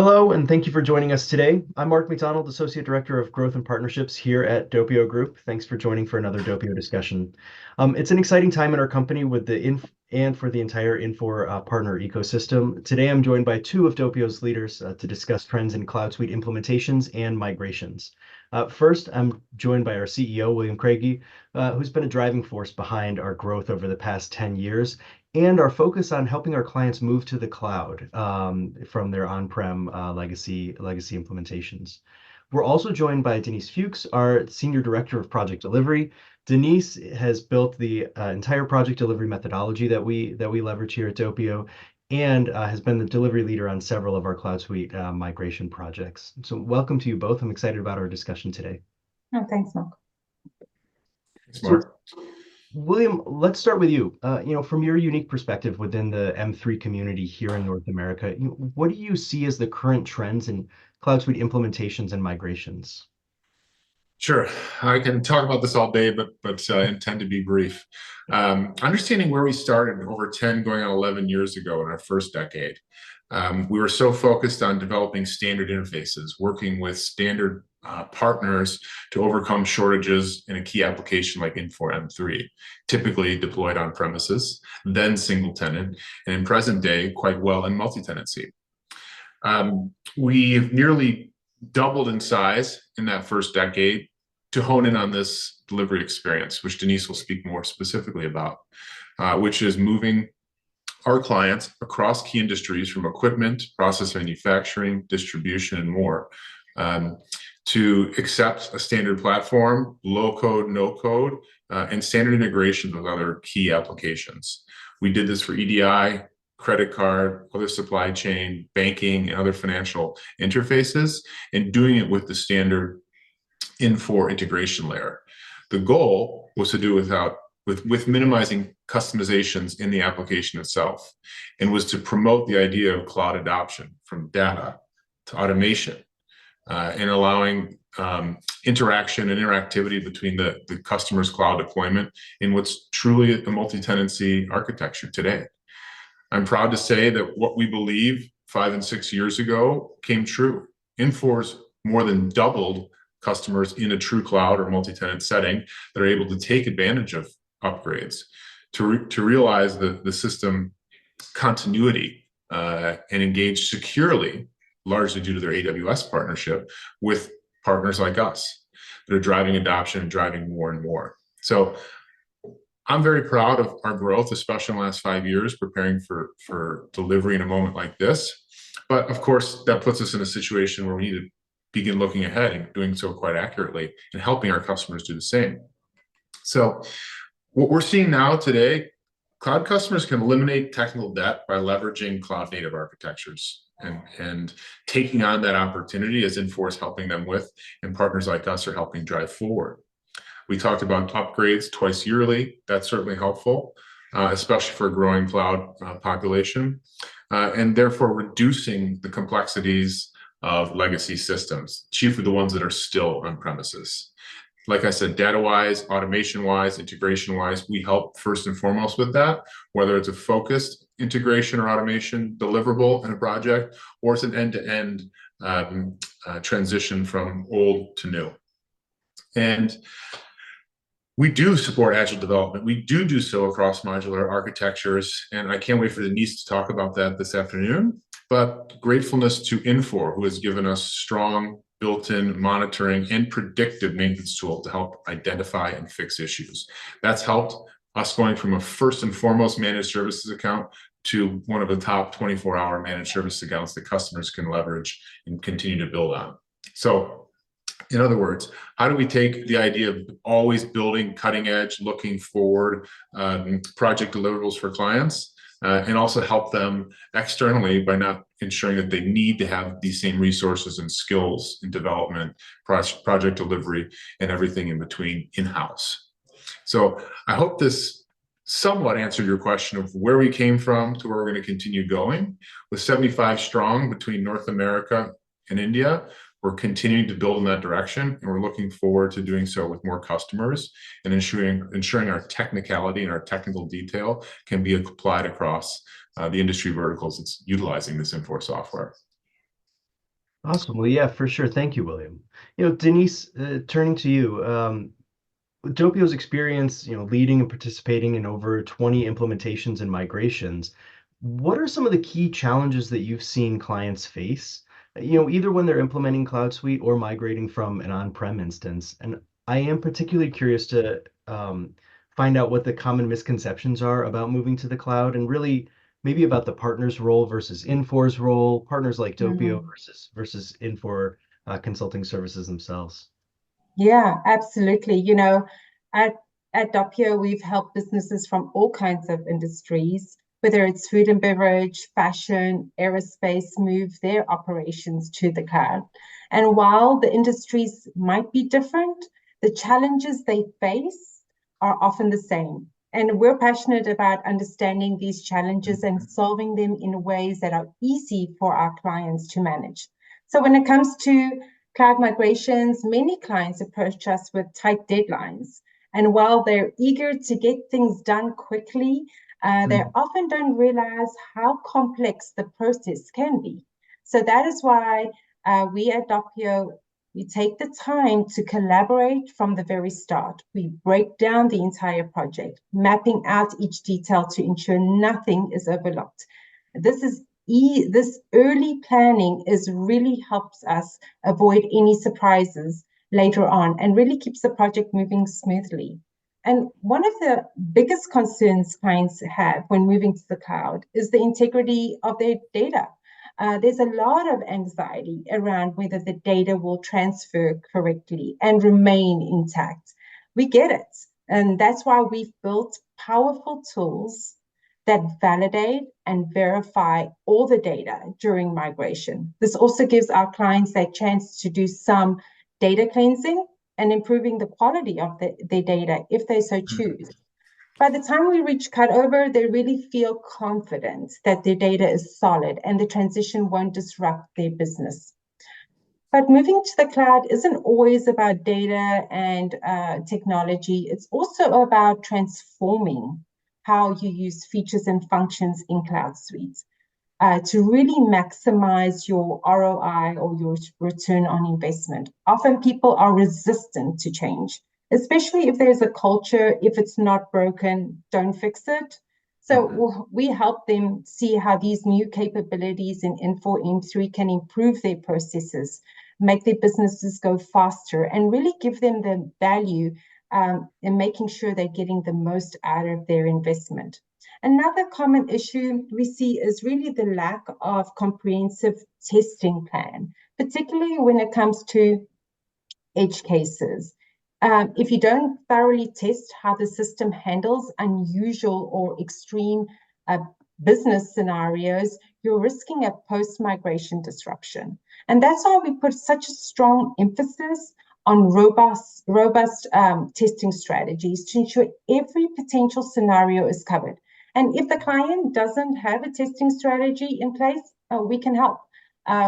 Hello, and thank you for joining us today. I'm Mark McDonald, Associate Director of Growth and Partnerships here at Doppio Group. Thanks for joining for another Doppio discussion. It's an exciting time in our company with the and for the entire Infor partner ecosystem. Today, I'm joined by two of Doppio's leaders to discuss trends in CloudSuite implementations and migrations. First, I'm joined by our CEO, William Kragie, who's been a driving force behind our growth over the past 10 years and our focus on helping our clients move to the cloud from their on-prem legacy implementations. We're also joined by Denise Fuchs, our Senior Director of Project Delivery. Denise has built the entire project delivery methodology that we leverage here at Doppio and has been the delivery leader on several of our CloudSuite migration projects. So welcome to you both. I'm excited about our discussion today. Oh, thanks, Mark. Thanks, Mark. William, let's start with you. From your unique perspective within the M3 community here in North America, what do you see as the current trends in CloudSuite implementations and migrations? Sure, I can talk about this all day, but intend to be brief. Understanding where we started over 10, going on 11 years ago in our first decade, we were so focused on developing standard interfaces, working with standard partners to overcome shortages in a key application like Infor M3, typically deployed on premises, then single tenant, and in present day, quite well in multi-tenancy. We've nearly doubled in size in that first decade to hone in on this delivery experience, which Denise will speak more specifically about, which is moving our clients across key industries from equipment, process manufacturing, distribution, and more, to accept a standard platform, low code, no code, and standard integrations with other key applications. We did this for EDI, credit card, other supply chain, banking, and other financial interfaces, and doing it with the standard Infor integration layer. The goal was to do with minimizing customizations in the application itself, and was to promote the idea of cloud adoption from data to automation, and allowing interaction and interactivity between the customer's cloud deployment in what's truly a multi-tenancy architecture today. I'm proud to say that what we believe 5 and 6 years ago came true. Infor's more than doubled customers in a true cloud or multi-tenant setting that are able to take advantage of upgrades, to realize the system continuity and engage securely, largely due to their AWS partnership with partners like us that are driving adoption and driving more and more. So I'm very proud of our growth, especially in the last 5 years, preparing for delivery in a moment like this. But of course, that puts us in a situation where we need to begin looking ahead and doing so quite accurately and helping our customers do the same. So what we're seeing now today, cloud customers can eliminate technical debt by leveraging cloud native architectures and taking on that opportunity as Infor is helping them with, and partners like us are helping drive forward. We talked about upgrades twice yearly. That's certainly helpful, especially for a growing cloud population, and therefore reducing the complexities of legacy systems, chiefly the ones that are still on premises. Like I said, data-wise, automation-wise, integration-wise, we help first and foremost with that, whether it's a focused integration or automation deliverable in a project, or it's an end-to-end transition from old to new. And we do support agile development. We do so across modular architectures, and I can't wait for Denise to talk about that this afternoon. But gratefulness to Infor, who has given us strong built-in monitoring and predictive maintenance tool to help identify and fix issues. That's helped us going from a first and foremost managed services account to one of the top 24-hour managed service accounts that customers can leverage and continue to build on. So in other words, how do we take the idea of always building cutting edge, looking forward project deliverables for clients, and also help them externally by not ensuring that they need to have these same resources and skills in development, project delivery, and everything in between in-house. So I hope this somewhat answered your question of where we came from to where we're going to continue going. With 75 strong between North America and India, we're continuing to build in that direction, and we're looking forward to doing so with more customers and ensuring our technicality and our technical detail can be applied across the industry verticals that's utilizing this Infor software. Awesome. Well, yeah, for sure. Thank you, William. Denise, turning to you, Doppio's experience, leading and participating in over 20 implementations and migrations, what are some of the key challenges that you've seen clients face, either when they're implementing CloudSuite or migrating from an on-prem instance? And I am particularly curious to find out what the common misconceptions are about moving to the cloud and really maybe about the partner's role versus Infor's role, partners like Doppio Mm. versus Infor consulting services themselves. Yeah, absolutely. At at Doppio, we've helped businesses from all kinds of industries, whether it's food and beverage, fashion, aerospace, move their operations to the cloud. And while the industries might be different, the challenges they face are often the same. And we're passionate about understanding these challenges and solving them in ways that are easy for our clients to manage. So when it comes to cloud migrations, many clients approach us with tight deadlines. And while they're eager to get things done quickly, they often don't realize how complex the process can be. So that is why we at Doppio, we take the time to collaborate from the very start. We break down the entire project, mapping out each detail to ensure nothing is overlooked. This early planning is really helps us avoid any surprises later on and really keeps the project moving smoothly. And one of the biggest concerns clients have when moving to the cloud is the integrity of their data. There's a lot of anxiety around whether the data will transfer correctly and remain intact. We get it. And that's why we've built powerful tools that validate and verify all the data during migration. This also gives our clients a chance to do some data cleansing and improving the quality of their data if they so choose. By the time we reach cutover, they really feel confident that their data is solid and the transition won't disrupt their business. But moving to the cloud isn't always about data and technology. It's also about transforming how you use features and functions in CloudSuite to really maximize your ROI or your return on investment. Often people are resistant to change, especially if there's a culture, if it's not broken, don't fix it. So we help them see how these new capabilities in Infor M3 can improve their processes, make their businesses go faster, and really give them the value in making sure they're getting the most out of their investment. Another common issue we see is really the lack of comprehensive testing plan, particularly when it comes to edge cases. If you don't thoroughly test how the system handles unusual or extreme business scenarios, you're risking a post-migration disruption. And that's why we put such a strong emphasis on robust testing strategies to ensure every potential scenario is covered. And if the client doesn't have a testing strategy in place, we can help.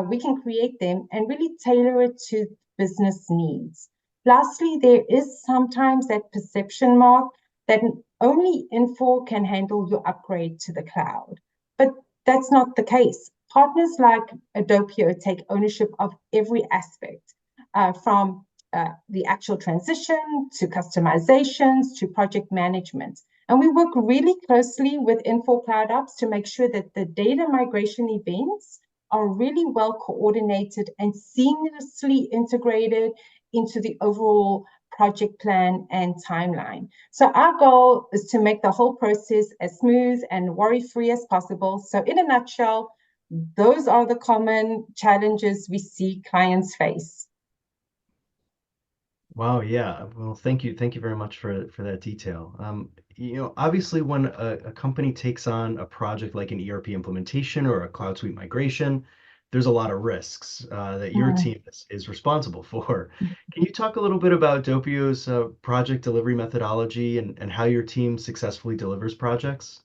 We can create them and really tailor it to business needs. Lastly, there is sometimes that perception mark that only Infor can handle your upgrade to the cloud. But that's not the case. Partners like Doppio take ownership of every aspect, from the actual transition to customizations to project management. And we work really closely with Infor Cloud Ops to make sure that the data migration events are really well coordinated and seamlessly integrated into the overall project plan and timeline. So our goal is to make the whole process as smooth and worry-free as possible. So in a nutshell, those are the common challenges we see clients face. Wow, yeah. Well, thank you. Thank you very much for that detail. Obviously when a company takes on a project like an ERP implementation or a Cloud Suite migration, there's a lot of risks that your team is responsible for. Can you talk a little bit about Doppio's project delivery methodology and how your team successfully delivers projects?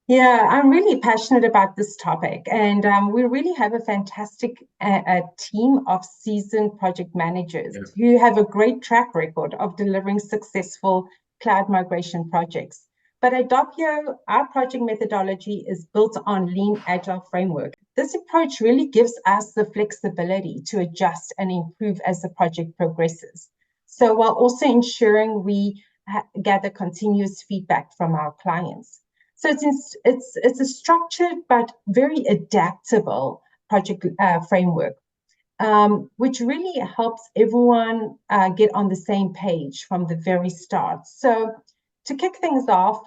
Yeah, I'm really passionate about this topic, and we really have a fantastic team of seasoned project managers who have a great track record of delivering successful cloud migration projects. But at Doppio, our project methodology is built on Lean Agile framework. This approach really gives us the flexibility to adjust and improve as the project progresses. So while also ensuring we gather continuous feedback from our clients. So it's a structured but very adaptable project framework, which really helps everyone get on the same page from the very start. So to kick things off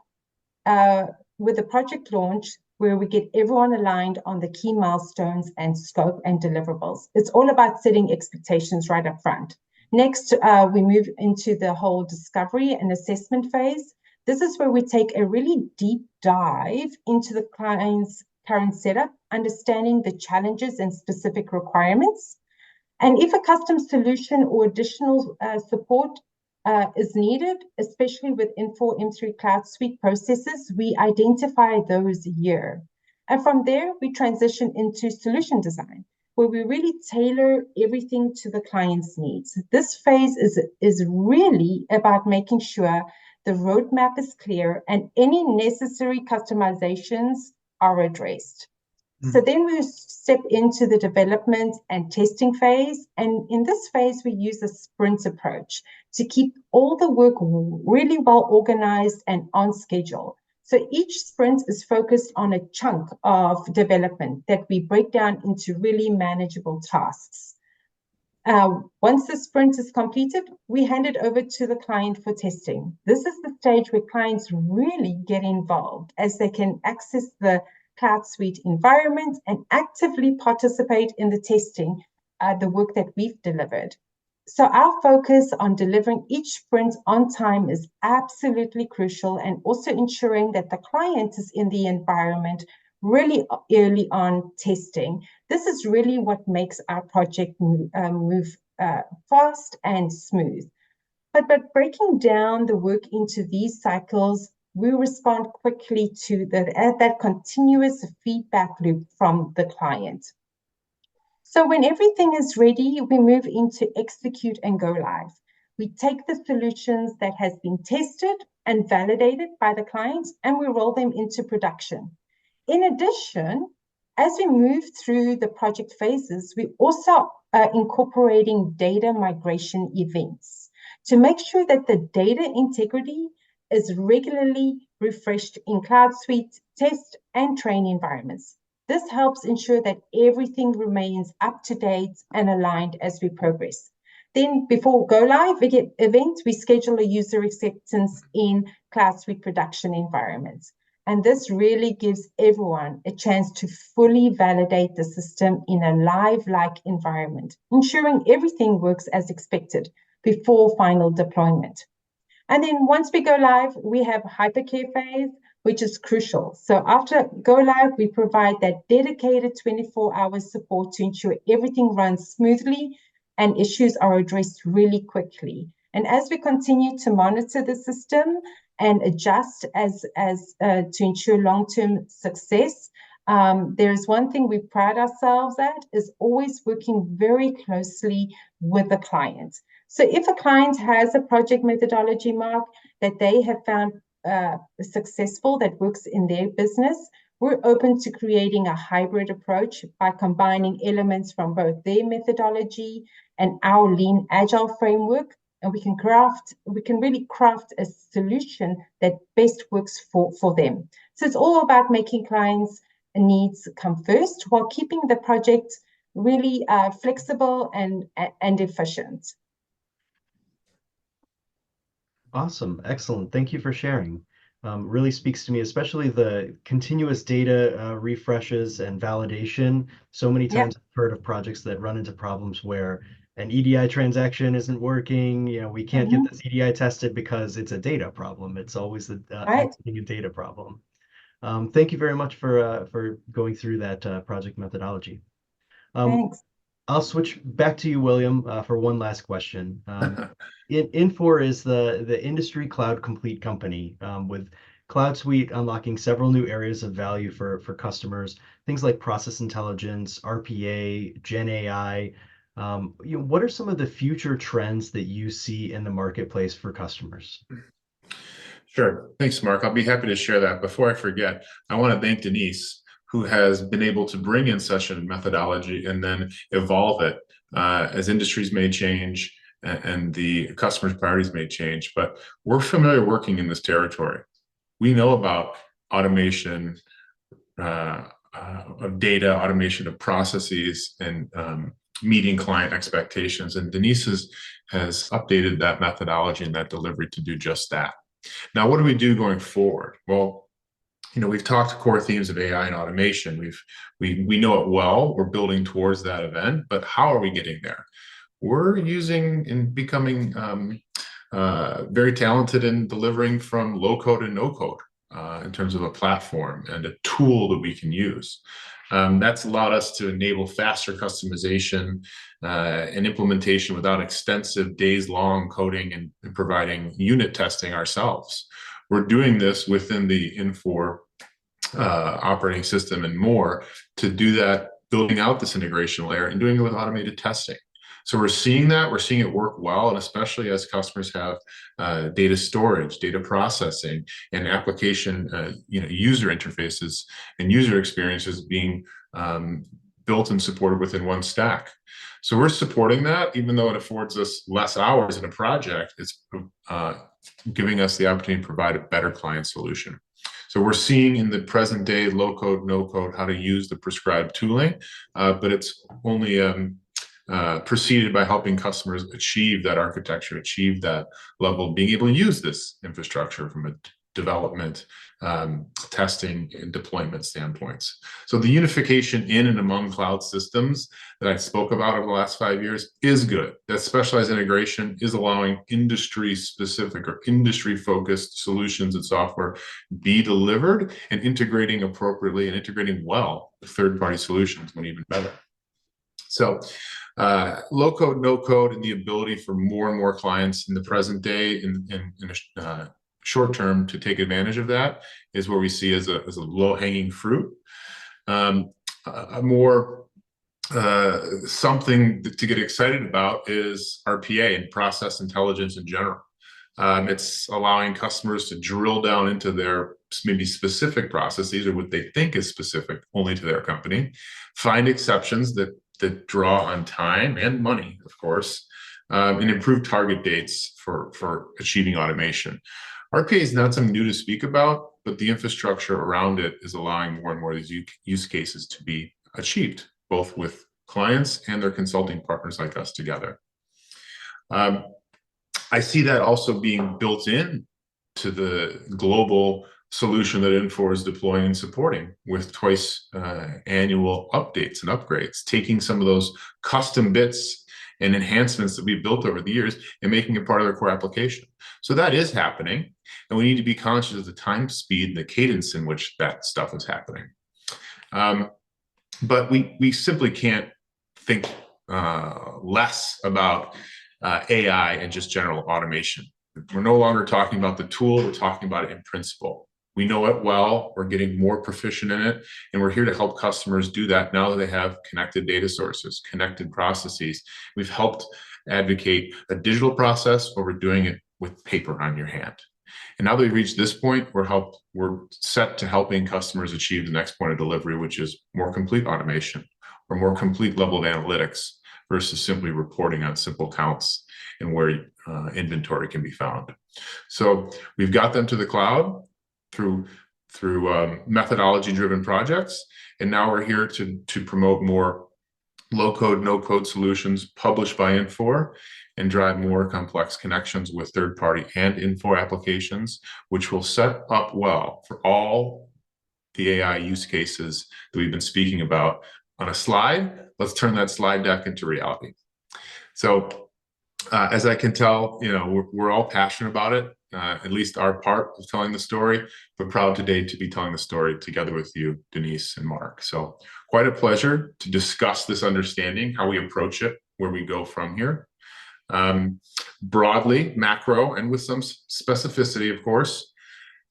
with the project launch, where we get everyone aligned on the key milestones and scope and deliverables. It's all about setting expectations right up front. Next, we move into the whole discovery and assessment phase. This is where we take a really deep dive into the client's current setup, understanding the challenges and specific requirements. And if a custom solution or additional support is needed, especially with Infor CloudSuite processes, we identify those here. And from there, we transition into solution design, where we really tailor everything to the client's needs. This phase is really about making sure the roadmap is clear and any necessary customizations are addressed. So then we step into the development and testing phase. And in this phase, we use a sprint approach to keep all the work really well organized and on schedule. So each sprint is focused on a chunk of development that we break down into really manageable tasks. Once the sprint is completed, we hand it over to the client for testing. This is the stage where clients really get involved, as they can access the CloudSuite environment and actively participate in the testing, the work that we've delivered. So our focus on delivering each sprint on time is absolutely crucial, and also ensuring that the client is in the environment really early on testing. This is really what makes our project move fast and smooth. But breaking down the work into these cycles, we respond quickly to that continuous feedback loop from the client. So when everything is ready, we move into execute and go live. We take the solutions that has been tested and validated by the clients, and we roll them into production. In addition, as we move through the project phases, we also are incorporating data migration events to make sure that the data integrity is regularly refreshed in CloudSuite test and train environments. This helps ensure that everything remains up to date and aligned as we progress. Then before go live event, we schedule a user acceptance in CloudSuite production environments. And this really gives everyone a chance to fully validate the system in a live-like environment, ensuring everything works as expected before final deployment. And then once we go live, we have hypercare phase, which is crucial. So after go live, we provide that dedicated 24-hour support to ensure everything runs smoothly and issues are addressed really quickly. And as we continue to monitor the system and adjust to ensure long-term success, there is one thing we pride ourselves at, is always working very closely with the client. So if a client has a project methodology, Mark, that they have found successful, that works in their business, we're open to creating a hybrid approach by combining elements from both their methodology and our lean agile framework. And we can really craft a solution that best works for them. So it's all about making clients' needs come first while keeping the project really flexible and efficient. Awesome. Excellent. Thank you for sharing. Really speaks to me, especially the continuous data refreshes and validation. So many times I've heard of projects that run into problems where an EDI transaction isn't working. We can't get this EDI tested because it's a data problem. It's always a data problem. Thank you very much for going through that project methodology. Thanks. I'll switch back to you, William, for one last question. Infor is the industry cloud complete company, with CloudSuite unlocking several new areas of value for customers, things like process intelligence, RPA, Gen AI. What are some of the future trends that you see in the marketplace for customers? Sure. Thanks, Mark. I'll be happy to share that. Before I forget, I want to thank Denise who has been able to bring in such a methodology and then evolve it as industries may change and the customer's priorities may change. But we're familiar working in this territory. We know about automation of data, automation of processes, and meeting client expectations. And Denise has updated that methodology and that delivery to do just that. Now, what do we do going forward? Well, we've talked core themes of AI and automation. We know it well. We're building towards that event, but how are we getting there? We're using and becoming very talented in delivering from low code and no code in terms of a platform and a tool that we can use. That's allowed us to enable faster customization and implementation without extensive days-long coding and providing unit testing ourselves. We're doing this within the Infor operating system and more to do that, building out this integration layer and doing it with automated testing. So we're seeing it work well, and especially as customers have data storage, data processing, and application, user interfaces and user experiences being built and supported within one stack. So we're supporting that, even though it affords us less hours in a project. It's giving us the opportunity to provide a better client solution. So we're seeing in the present day, low code, no code, how to use the prescribed tooling, but it's only preceded by helping customers achieve that architecture, achieve that level of being able to use this infrastructure from a development, testing, and deployment standpoints. So the unification in and among cloud systems that I spoke about over the last 5 years is good. That specialized integration is allowing industry-specific or industry-focused solutions and software be delivered and integrating appropriately and integrating well with third-party solutions when even better. So low code, no code, and the ability for more and more clients in the present day in a short term to take advantage of that is where we see as a low-hanging fruit. A more something to get excited about is RPA and process intelligence in general. It's allowing customers to drill down into their maybe specific processes or what they think is specific only to their company, find exceptions that draw on time and money, of course, and improve target dates for achieving automation. RPA is not something new to speak about, but the infrastructure around it is allowing more and more of these use cases to be achieved, both with clients and their consulting partners like us together. I see that also being built in to the global solution that Infor is deploying and supporting with twice annual updates and upgrades, taking some of those custom bits and enhancements that we've built over the years and making it part of their core application. So that is happening, and we need to be conscious of the time, speed, and the cadence in which that stuff is happening. But we simply can't think less about AI and just general automation. We're no longer talking about the tool, we're talking about it in principle. We know it well, we're getting more proficient in it, and we're here to help customers do that now that they have connected data sources, connected processes. We've helped advocate a digital process over doing it with paper on your hand. And now that we've reached this point, we're set to helping customers achieve the next point of delivery, which is more complete automation or more complete level of analytics versus simply reporting on simple counts and where inventory can be found. So we've got them to the cloud through methodology-driven projects, and now we're here to promote more low-code, no-code solutions published by Infor and drive more complex connections with third-party and Infor applications, which will set up well for all the AI use cases that we've been speaking about. On a slide, let's turn that slide deck into reality. So as I can tell, we're all passionate about it, at least our part of telling the story, but proud today to be telling the story together with you, Denise and Mark. So quite a pleasure to discuss this understanding, how we approach it, where we go from here. Broadly, macro, and with some specificity, of course.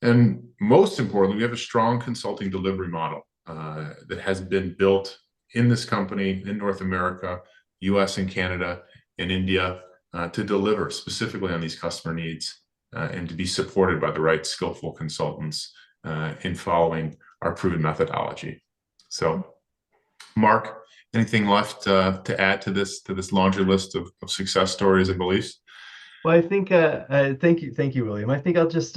And most importantly, we have a strong consulting delivery model that has been built in this company in North America, US and Canada, and India to deliver specifically on these customer needs and to be supported by the right skillful consultants in following our proven methodology. So, Mark, anything left to add to this laundry list of success stories and beliefs? Well, I think thank you, William. I think I'll just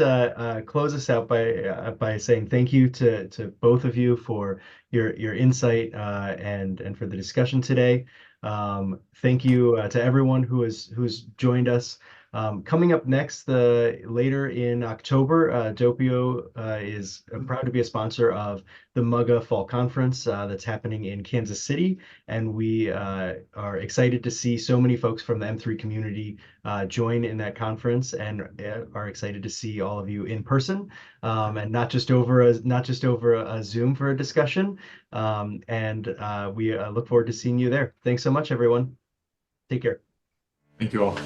close us out by saying thank you to both of you for your insight and for the discussion today. Thank you to everyone who's joined us. Coming up next, later in October, Doppio is proud to be a sponsor of the MUGA Fall Conference that's happening in Kansas City, and we are excited to see so many folks from the M3 community join in that conference, and are excited to see all of you in person, and not just over a Zoom for a discussion. And we look forward to seeing you there. Thanks so much, everyone. Take care. Thank you all.